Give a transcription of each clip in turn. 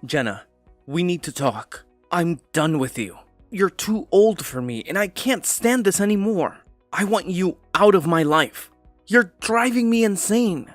Jenna, we need to talk. I'm done with you. You're too old for me, and I can't stand this anymore. I want you out of my life. You're driving me insane.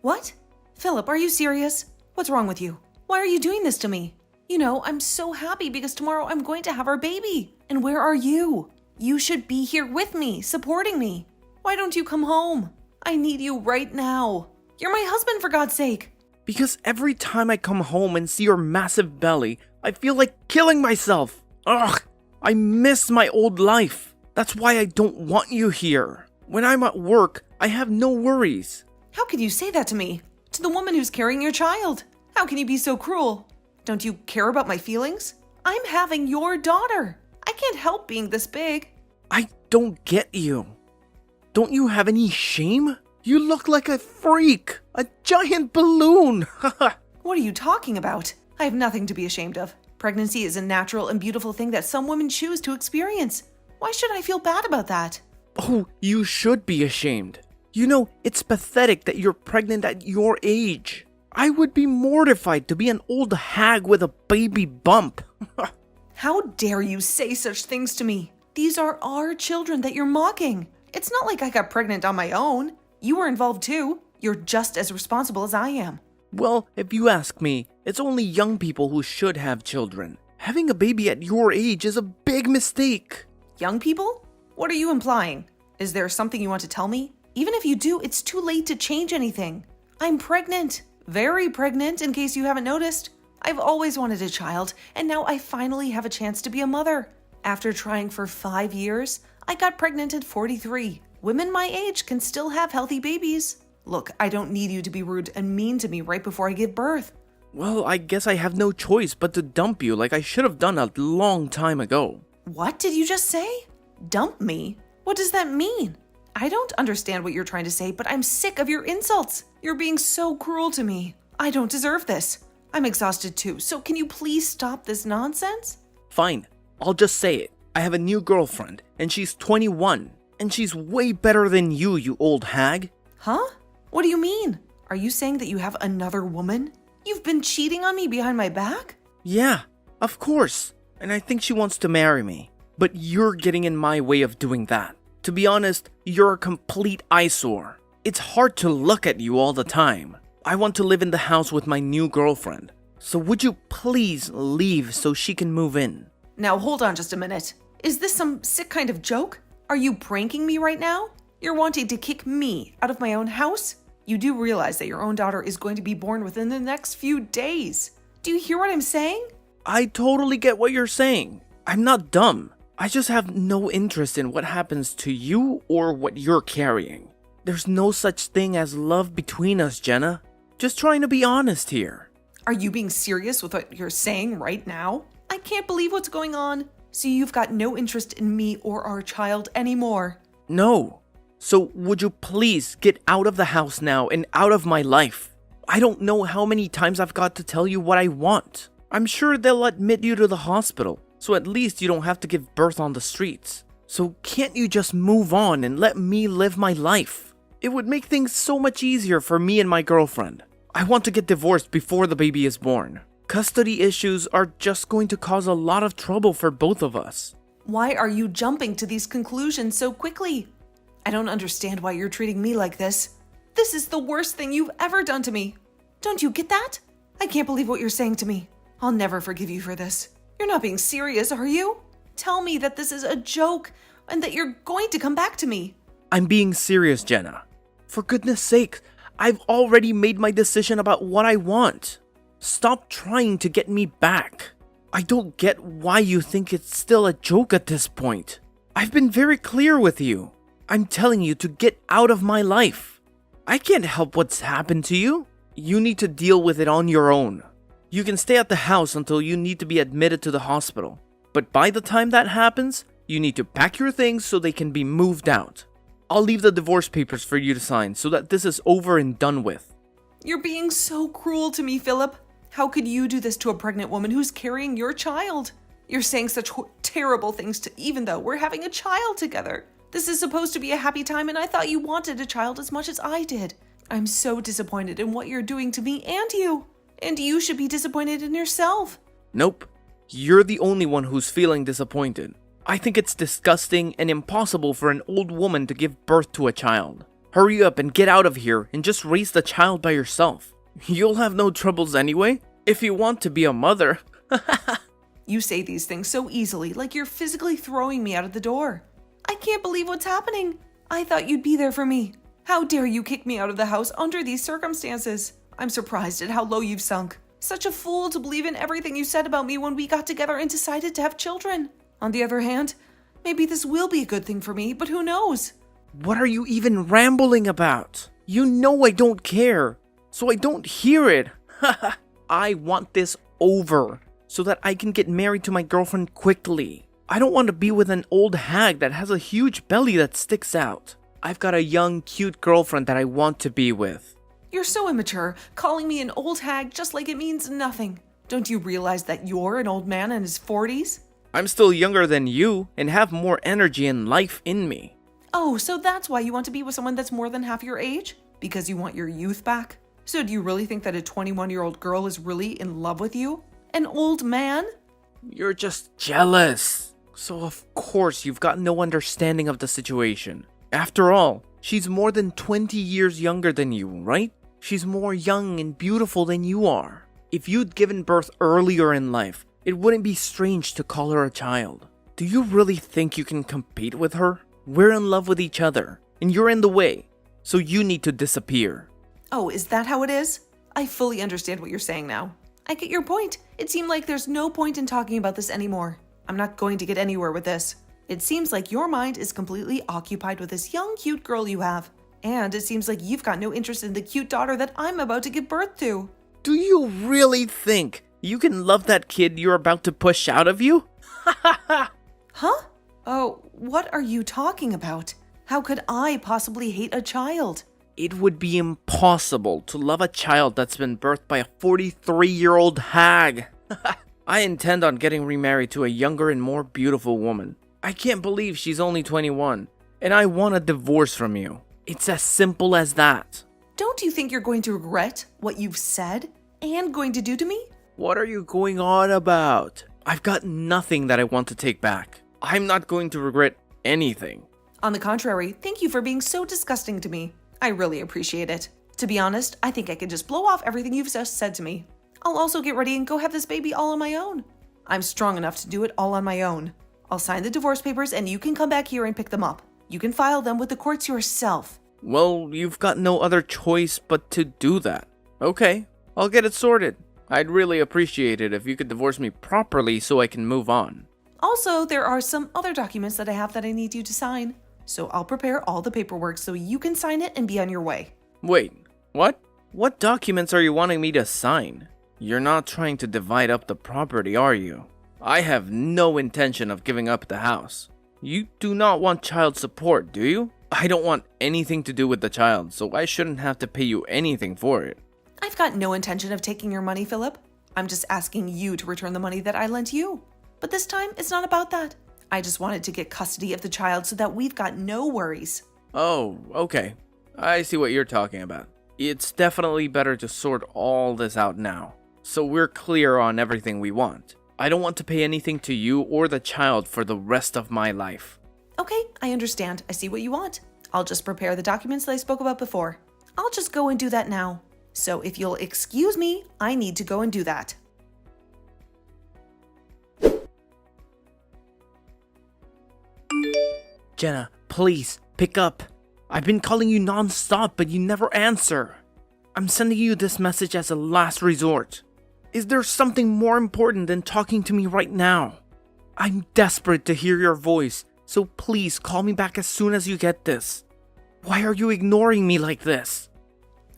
What? Phillip, are you serious? What's wrong with you? Why are you doing this to me? You know, I'm so happy because tomorrow I'm going to have our baby. And where are you? You should be here with me, supporting me. Why don't you come home? I need you right now. You're my husband, for God's sake. Because every time I come home and see your massive belly, I feel like killing myself. Ugh, I miss my old life. That's why I don't want you here. When I'm at work, I have no worries. How could you say that to me? To the woman who's carrying your child? How can you be so cruel? Don't you care about my feelings? I'm having your daughter. I can't help being this big. I don't get you. Don't you have any shame? You look like a freak, a giant balloon. What are you talking about? I have nothing to be ashamed of. Pregnancy is a natural and beautiful thing that some women choose to experience. Why should I feel bad about that? Oh, you should be ashamed. You know, it's pathetic that you're pregnant at your age. I would be mortified to be an old hag with a baby bump. How dare you say such things to me? These are our children that you're mocking. It's not like I got pregnant on my own. You were involved too. You're just as responsible as I am. Well, if you ask me, it's only young people who should have children. Having a baby at your age is a big mistake. Young people? What are you implying? Is there something you want to tell me? Even if you do, it's too late to change anything. I'm pregnant. Very pregnant, in case you haven't noticed. I've always wanted a child, and now I finally have a chance to be a mother. After trying for 5 years, I got pregnant at 43. Women my age can still have healthy babies. Look, I don't need you to be rude and mean to me right before I give birth. Well, I guess I have no choice but to dump you like I should have done a long time ago. What did you just say? Dump me? What does that mean? I don't understand what you're trying to say, but I'm sick of your insults. You're being so cruel to me. I don't deserve this. I'm exhausted too, so can you please stop this nonsense? Fine, I'll just say it. I have a new girlfriend, and she's 21, and she's way better than you old hag. Huh? What do you mean? Are you saying that you have another woman? You've been cheating on me behind my back? Yeah, of course. And I think she wants to marry me. But you're getting in my way of doing that. To be honest, you're a complete eyesore. It's hard to look at you all the time. I want to live in the house with my new girlfriend. So would you please leave so she can move in? Now hold on just a minute. Is this some sick kind of joke? Are you pranking me right now? You're wanting to kick me out of my own house? You do realize that your own daughter is going to be born within the next few days. Do you hear what I'm saying? I totally get what you're saying. I'm not dumb. I just have no interest in what happens to you or what you're carrying. There's no such thing as love between us, Jenna. Just trying to be honest here. Are you being serious with what you're saying right now? I can't believe what's going on. So you've got no interest in me or our child anymore. No. So would you please get out of the house now and out of my life? I don't know how many times I've got to tell you what I want. I'm sure they'll admit you to the hospital, so at least you don't have to give birth on the streets. So can't you just move on and let me live my life? It would make things so much easier for me and my girlfriend. I want to get divorced before the baby is born. Custody issues are just going to cause a lot of trouble for both of us. Why are you jumping to these conclusions so quickly? I don't understand why you're treating me like this. This is the worst thing you've ever done to me. Don't you get that? I can't believe what you're saying to me. I'll never forgive you for this. You're not being serious, are you? Tell me that this is a joke and that you're going to come back to me. I'm being serious, Jenna. For goodness sake, I've already made my decision about what I want. Stop trying to get me back. I don't get why you think it's still a joke at this point. I've been very clear with you. I'm telling you to get out of my life. I can't help what's happened to you. You need to deal with it on your own. You can stay at the house until you need to be admitted to the hospital. But by the time that happens, you need to pack your things so they can be moved out. I'll leave the divorce papers for you to sign so that this is over and done with. You're being so cruel to me, Phillip. How could you do this to a pregnant woman who's carrying your child? You're saying such terrible things even though we're having a child together. This is supposed to be a happy time, and I thought you wanted a child as much as I did. I'm so disappointed in what you're doing to me and you. And you should be disappointed in yourself. Nope. You're the only one who's feeling disappointed. I think it's disgusting and impossible for an old woman to give birth to a child. Hurry up and get out of here and just raise the child by yourself. You'll have no troubles anyway, if you want to be a mother. You say these things so easily, like you're physically throwing me out of the door. I can't believe what's happening. I thought you'd be there for me. How dare you kick me out of the house under these circumstances? I'm surprised at how low you've sunk. Such a fool to believe in everything you said about me when we got together and decided to have children. On the other hand, maybe this will be a good thing for me, but who knows? What are you even rambling about? You know I don't care, so I don't hear it. I want this over so that I can get married to my girlfriend quickly. I don't want to be with an old hag that has a huge belly that sticks out. I've got a young, cute girlfriend that I want to be with. You're so immature, calling me an old hag just like it means nothing. Don't you realize that you're an old man in his 40s? I'm still younger than you and have more energy and life in me. Oh, so that's why you want to be with someone that's more than half your age? Because you want your youth back? So do you really think that a 21-year-old girl is really in love with you? An old man? You're just jealous. So of course you've got no understanding of the situation. After all, she's more than 20 years younger than you, right? She's more young and beautiful than you are. If you'd given birth earlier in life, it wouldn't be strange to call her a child. Do you really think you can compete with her? We're in love with each other, and you're in the way, so you need to disappear. Oh, is that how it is? I fully understand what you're saying now. I get your point. It seemed like there's no point in talking about this anymore. I'm not going to get anywhere with this. It seems like your mind is completely occupied with this young, cute girl you have. And it seems like you've got no interest in the cute daughter that I'm about to give birth to. Do you really think you can love that kid you're about to push out of you? Huh? Oh, what are you talking about? How could I possibly hate a child? It would be impossible to love a child that's been birthed by a 43-year-old hag. I intend on getting remarried to a younger and more beautiful woman. I can't believe she's only 21, and I want a divorce from you. It's as simple as that. Don't you think you're going to regret what you've said and going to do to me? What are you going on about? I've got nothing that I want to take back. I'm not going to regret anything. On the contrary, thank you for being so disgusting to me. I really appreciate it. To be honest, I think I could just blow off everything you've just said to me. I'll also get ready and go have this baby all on my own. I'm strong enough to do it all on my own. I'll sign the divorce papers and you can come back here and pick them up. You can file them with the courts yourself. Well, you've got no other choice but to do that. Okay, I'll get it sorted. I'd really appreciate it if you could divorce me properly so I can move on. Also, there are some other documents that I have that I need you to sign. So I'll prepare all the paperwork so you can sign it and be on your way. Wait, what? What documents are you wanting me to sign? You're not trying to divide up the property, are you? I have no intention of giving up the house. You do not want child support, do you? I don't want anything to do with the child, so I shouldn't have to pay you anything for it. I've got no intention of taking your money, Phillip. I'm just asking you to return the money that I lent you. But this time, it's not about that. I just wanted to get custody of the child so that we've got no worries. Oh, okay. I see what you're talking about. It's definitely better to sort all this out now, so we're clear on everything we want. I don't want to pay anything to you or the child for the rest of my life. Okay, I understand. I see what you want. I'll just prepare the documents that I spoke about before. I'll just go and do that now. So if you'll excuse me, I need to go and do that. Jenna, please, pick up. I've been calling you non-stop, but you never answer. I'm sending you this message as a last resort. Is there something more important than talking to me right now? I'm desperate to hear your voice, so please call me back as soon as you get this. Why are you ignoring me like this?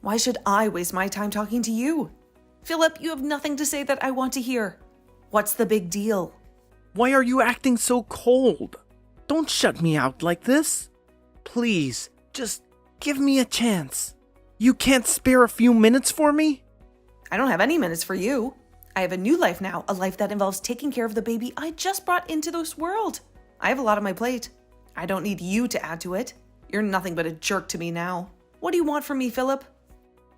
Why should I waste my time talking to you? Phillip, you have nothing to say that I want to hear. What's the big deal? Why are you acting so cold? Don't shut me out like this. Please, just give me a chance. You can't spare a few minutes for me? I don't have any minutes for you. I have a new life now, a life that involves taking care of the baby I just brought into this world. I have a lot on my plate. I don't need you to add to it. You're nothing but a jerk to me now. What do you want from me, Phillip?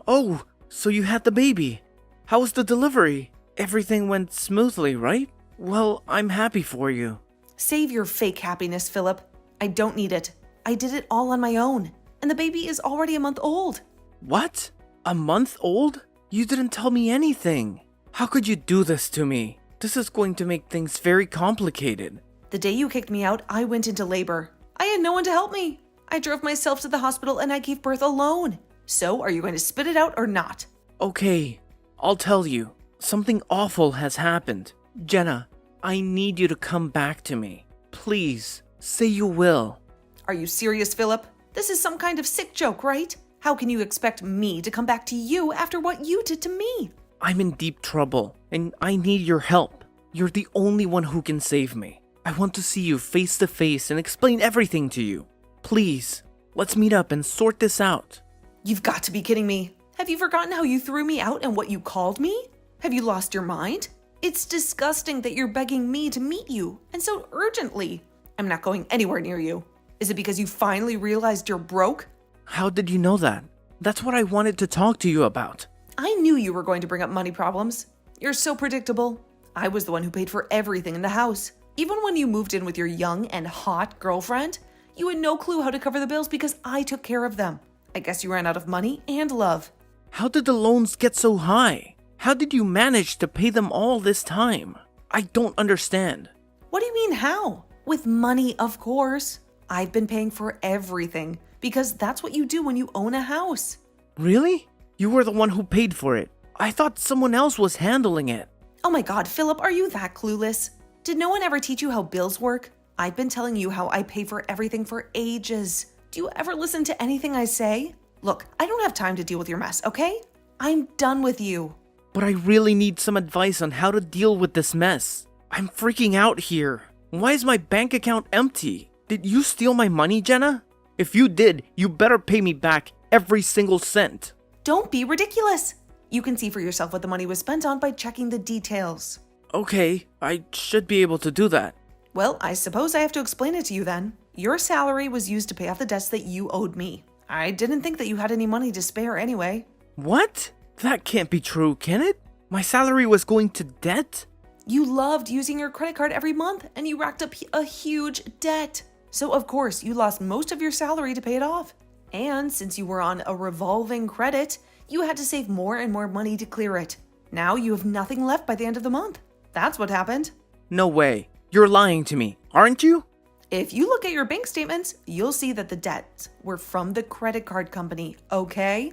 Oh, so you had the baby. How was the delivery? Everything went smoothly, right? Well, I'm happy for you. Save your fake happiness, Phillip. I don't need it. I did it all on my own. And the baby is already a month old. What? A month old? You didn't tell me anything. How could you do this to me? This is going to make things very complicated. The day you kicked me out, I went into labor. I had no one to help me. I drove myself to the hospital and I gave birth alone. So, are you going to spit it out or not? Okay, I'll tell you. Something awful has happened. Jenna, I need you to come back to me. Please, say you will. Are you serious, Phillip? This is some kind of sick joke, right? How can you expect me to come back to you after what you did to me? I'm in deep trouble, and I need your help. You're the only one who can save me. I want to see you face to face and explain everything to you. Please, let's meet up and sort this out. You've got to be kidding me. Have you forgotten how you threw me out and what you called me? Have you lost your mind? It's disgusting that you're begging me to meet you, and so urgently. I'm not going anywhere near you. Is it because you finally realized you're broke? How did you know that? That's what I wanted to talk to you about. I knew you were going to bring up money problems. You're so predictable. I was the one who paid for everything in the house. Even when you moved in with your young and hot girlfriend, you had no clue how to cover the bills because I took care of them. I guess you ran out of money and love. How did the loans get so high? How did you manage to pay them all this time? I don't understand. What do you mean how? With money, of course. I've been paying for everything because that's what you do when you own a house. Really? You were the one who paid for it. I thought someone else was handling it. Oh my God, Phillip, are you that clueless? Did no one ever teach you how bills work? I've been telling you how I pay for everything for ages. Do you ever listen to anything I say? Look, I don't have time to deal with your mess, okay? I'm done with you. But I really need some advice on how to deal with this mess. I'm freaking out here. Why is my bank account empty? Did you steal my money, Jenna? If you did, you better pay me back every single cent. Don't be ridiculous. You can see for yourself what the money was spent on by checking the details. Okay, I should be able to do that. Well, I suppose I have to explain it to you then. Your salary was used to pay off the debts that you owed me. I didn't think that you had any money to spare anyway. What? That can't be true, can it? My salary was going to debt? You loved using your credit card every month and you racked up a huge debt. So of course you lost most of your salary to pay it off. And since you were on a revolving credit, you had to save more and more money to clear it. Now you have nothing left by the end of the month. That's what happened. No way. You're lying to me, aren't you? If you look at your bank statements, you'll see that the debts were from the credit card company, okay?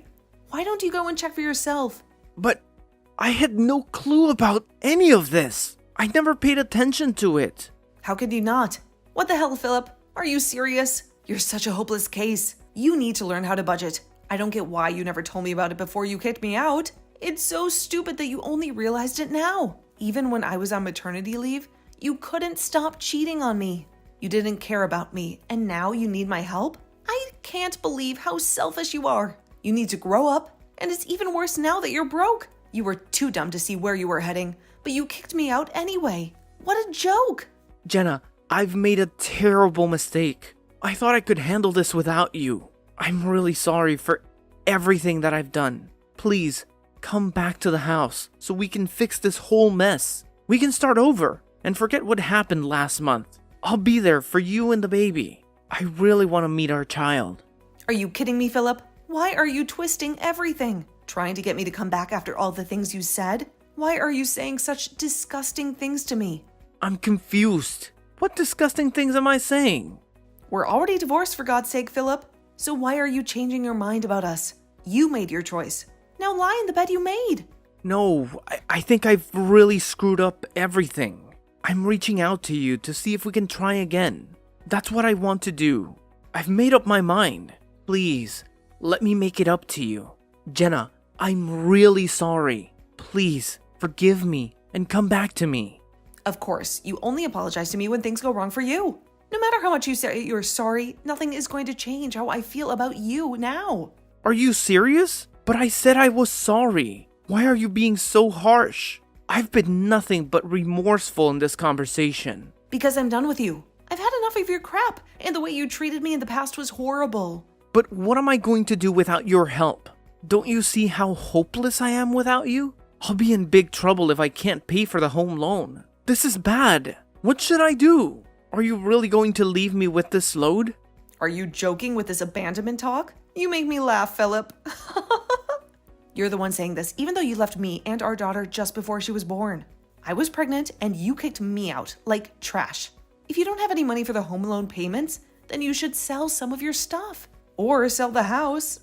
Why don't you go and check for yourself? But I had no clue about any of this. I never paid attention to it. How could you not? What the hell, Phillip? Are you serious? You're such a hopeless case. You need to learn how to budget. I don't get why you never told me about it before you kicked me out. It's so stupid that you only realized it now. Even when I was on maternity leave, you couldn't stop cheating on me. You didn't care about me, and now you need my help? I can't believe how selfish you are. You need to grow up, and it's even worse now that you're broke. You were too dumb to see where you were heading, but you kicked me out anyway. What a joke! Jenna, I've made a terrible mistake. I thought I could handle this without you. I'm really sorry for everything that I've done. Please, come back to the house so we can fix this whole mess. We can start over and forget what happened last month. I'll be there for you and the baby. I really want to meet our child. Are you kidding me, Phillip? Why are you twisting everything? Trying to get me to come back after all the things you said? Why are you saying such disgusting things to me? I'm confused. What disgusting things am I saying? We're already divorced, for God's sake, Phillip. So why are you changing your mind about us? You made your choice. Now lie in the bed you made. No, I think I've really screwed up everything. I'm reaching out to you to see if we can try again. That's what I want to do. I've made up my mind. Please, let me make it up to you. Jenna, I'm really sorry. Please, forgive me and come back to me. Of course, you only apologize to me when things go wrong for you. No matter how much you say you're sorry, nothing is going to change how I feel about you now. Are you serious? But I said I was sorry. Why are you being so harsh? I've been nothing but remorseful in this conversation. Because I'm done with you. I've had enough of your crap, and the way you treated me in the past was horrible. But what am I going to do without your help? Don't you see how hopeless I am without you? I'll be in big trouble if I can't pay for the home loan. This is bad. What should I do? Are you really going to leave me with this load? Are you joking with this abandonment talk? You make me laugh, Phillip. You're the one saying this, even though you left me and our daughter just before she was born. I was pregnant and you kicked me out like trash. If you don't have any money for the home loan payments, then you should sell some of your stuff. Or sell the house.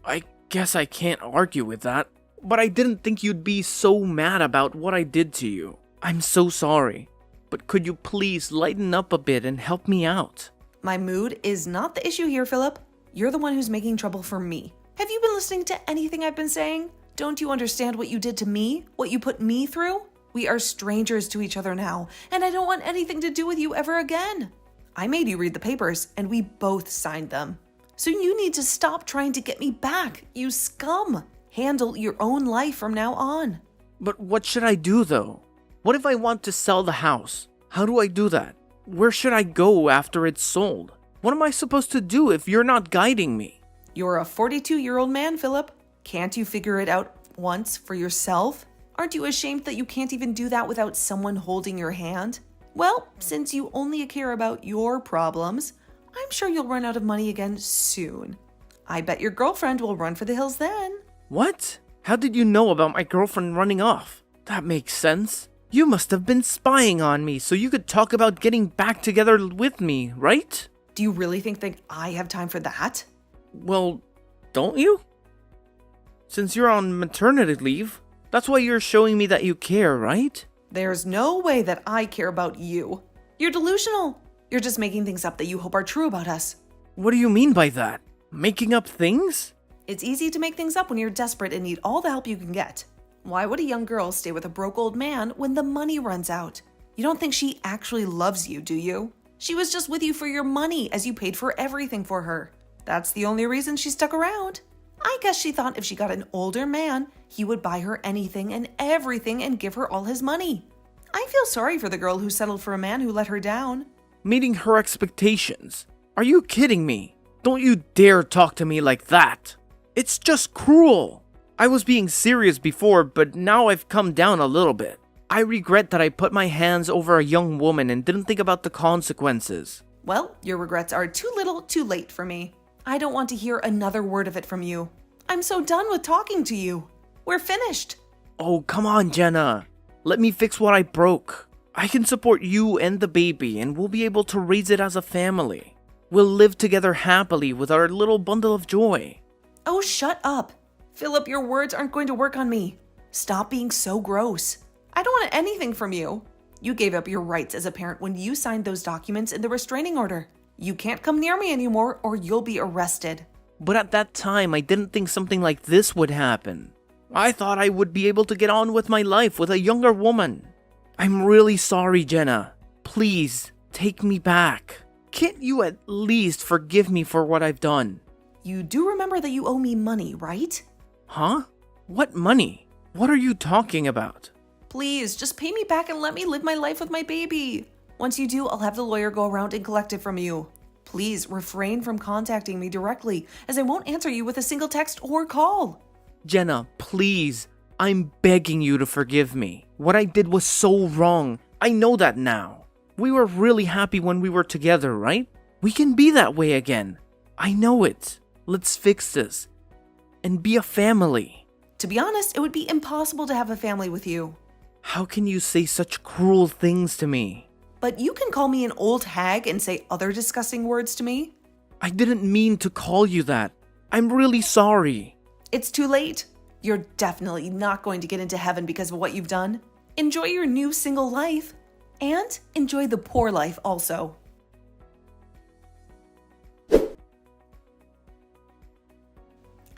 I guess I can't argue with that. But I didn't think you'd be so mad about what I did to you. I'm so sorry. But could you please lighten up a bit and help me out? My mood is not the issue here, Phillip. You're the one who's making trouble for me. Have you been listening to anything I've been saying? Don't you understand what you did to me? What you put me through? We are strangers to each other now, and I don't want anything to do with you ever again. I made you read the papers, and we both signed them. So you need to stop trying to get me back, you scum. Handle your own life from now on. But what should I do though? What if I want to sell the house? How do I do that? Where should I go after it's sold? What am I supposed to do if you're not guiding me? You're a 42-year-old man, Phillip. Can't you figure it out once for yourself? Aren't you ashamed that you can't even do that without someone holding your hand? Well, since you only care about your problems, I'm sure you'll run out of money again soon. I bet your girlfriend will run for the hills then. What? How did you know about my girlfriend running off? That makes sense. You must have been spying on me so you could talk about getting back together with me, right? Do you really think that I have time for that? Well, don't you? Since you're on maternity leave, that's why you're showing me that you care, right? There's no way that I care about you. You're delusional. You're just making things up that you hope are true about us. What do you mean by that? Making up things? It's easy to make things up when you're desperate and need all the help you can get. Why would a young girl stay with a broke old man when the money runs out? You don't think she actually loves you, do you? She was just with you for your money as you paid for everything for her. That's the only reason she stuck around. I guess she thought if she got an older man, he would buy her anything and everything and give her all his money. I feel sorry for the girl who settled for a man who let her down. Meeting her expectations? Are you kidding me? Don't you dare talk to me like that. It's just cruel. I was being serious before, but now I've come down a little bit. I regret that I put my hands over a young woman and didn't think about the consequences. Well, your regrets are too little, too late for me. I don't want to hear another word of it from you. I'm so done with talking to you. We're finished. Oh, come on, Jenna. Let me fix what I broke. I can support you and the baby, and we'll be able to raise it as a family. We'll live together happily with our little bundle of joy. Oh, shut up. Phillip, your words aren't going to work on me. Stop being so gross. I don't want anything from you. You gave up your rights as a parent when you signed those documents in the restraining order. You can't come near me anymore or you'll be arrested. But at that time, I didn't think something like this would happen. I thought I would be able to get on with my life with a younger woman. I'm really sorry, Jenna. Please, take me back. Can't you at least forgive me for what I've done? You do remember that you owe me money, right? Huh? What money? What are you talking about? Please, just pay me back and let me live my life with my baby. Once you do, I'll have the lawyer go around and collect it from you. Please refrain from contacting me directly, as I won't answer you with a single text or call. Jenna, please. I'm begging you to forgive me. What I did was so wrong. I know that now. We were really happy when we were together, right? We can be that way again. I know it. Let's fix this. And be a family. To be honest, it would be impossible to have a family with you. How can you say such cruel things to me? But you can call me an old hag and say other disgusting words to me. I didn't mean to call you that. I'm really sorry. It's too late. You're definitely not going to get into heaven because of what you've done. Enjoy your new single life. And enjoy the poor life also.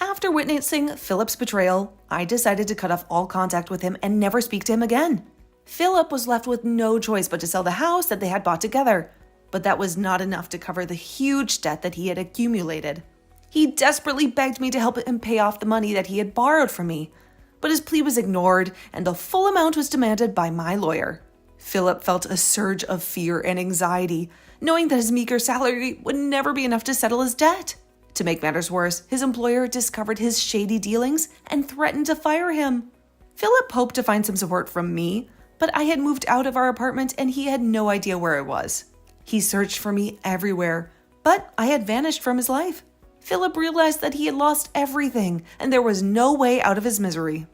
After witnessing Phillip's betrayal, I decided to cut off all contact with him and never speak to him again. Phillip was left with no choice but to sell the house that they had bought together, but that was not enough to cover the huge debt that he had accumulated. He desperately begged me to help him pay off the money that he had borrowed from me, but his plea was ignored and the full amount was demanded by my lawyer. Phillip felt a surge of fear and anxiety, knowing that his meager salary would never be enough to settle his debt. To make matters worse, his employer discovered his shady dealings and threatened to fire him. Phillip hoped to find some support from me, but I had moved out of our apartment and he had no idea where I was. He searched for me everywhere, but I had vanished from his life. Phillip realized that he had lost everything and there was no way out of his misery.